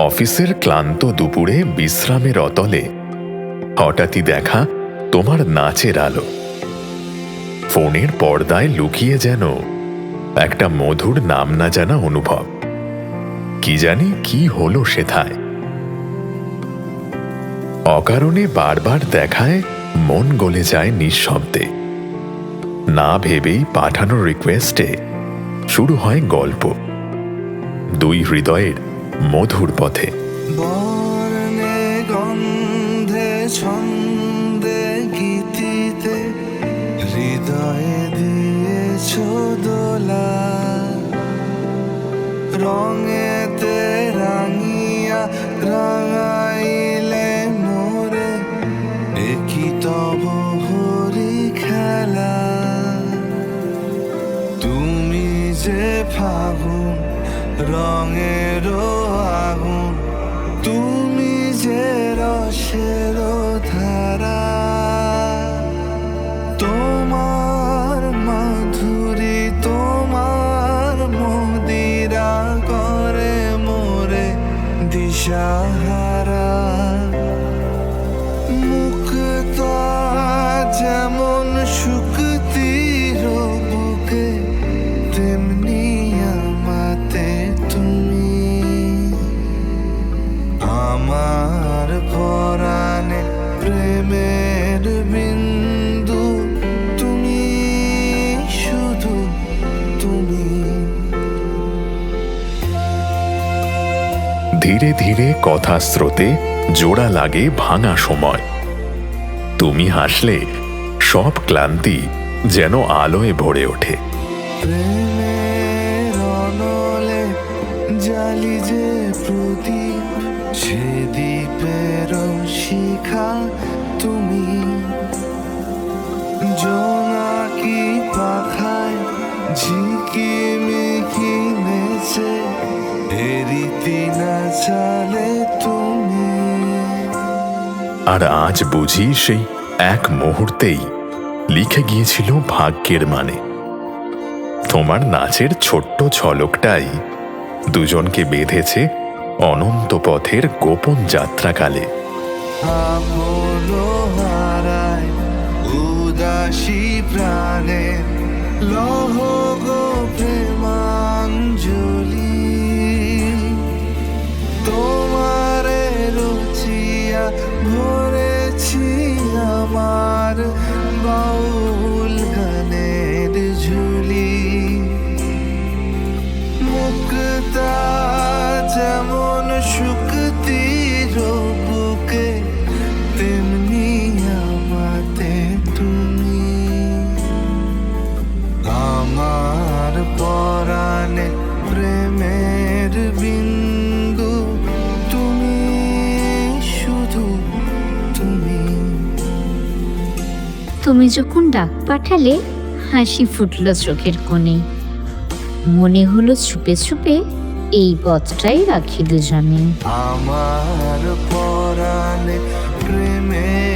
অফিসের ক্লান্ত দুপুরে বিশ্রামের অতলে হঠাৎই দেখা তোমার নাচের আলো। ফোনের পর্দায় লুকিয়ে যেন একটা মধুর নাম না জানা অনুভব। কি জানি কি হলো সেথায়। অকারণে বারবার দেখায় মন গলে যায় নিঃশব্দে। না ভেবেই পাঠানো রিকোয়েস্টে শুরু হয় গল্প, দুই হৃদয়ের মধুর পথে। বর্ণে গন্ধে ছন্দে গীতিতে হৃদয়ে দিয়েছ দোলা, রঙেতে রাঙিয়া রাঙাইলে মোরে একই তব হরি খেলা। তুমি যে ফাগুন রঙের আগুন, তুমি যে রসের ধারা, তোমার মাধুরী তোমার মদিরা করে মোরে দিশাহারা। মুক্তা যেমন শুকতির বুকে, তেমনি আমাতে তুমি। আমার পরাণে প্রেমের বিন্দু, তুমি শুধু তুমি। ধীরে ধীরে কথা স্রোতে জোড়া লাগে ভাঙা সময়। তুমি হাসলে সব ক্লান্তি যেন আলোয় ভরে ওঠে। প্রেমের অনলে জালি যে প্রদীপ, সে দ্বীপের শিখা তুমি। জোনাকি পাখায় ঝিকিমিকি নেচে রীতি না চালে তুমি। আর আজ বুঝি সেই এক মুহূর্তেই লিখে গিয়েছিল ভাগ্যের মানে। তোমার নাচের ছোট্ট ঝলকটাই দুজনকে বেঁধেছে অনন্ত পথের গোপন যাত্রাকালে। আপনো হারায় উদাসী প্রাণে লহ গো প্রেমাঞ্জলি। তোমারে রুচিয়া ভরেছি আমার বাউল গানের ঝুলি। মুক্তা যেমন শুকতির বুকে, তেমনি আমাতে তুমি। আমার পরাণে প্রেমের বিন্দু, তুমি শুধু তুমি। তুমি যখন ডাক পাঠালে হাসি ফুটল চোখের কোণে। মনে হলো ছুপে ছুপে এই পথটাই রাখি দুজনে। আমার পরাণে প্রেমের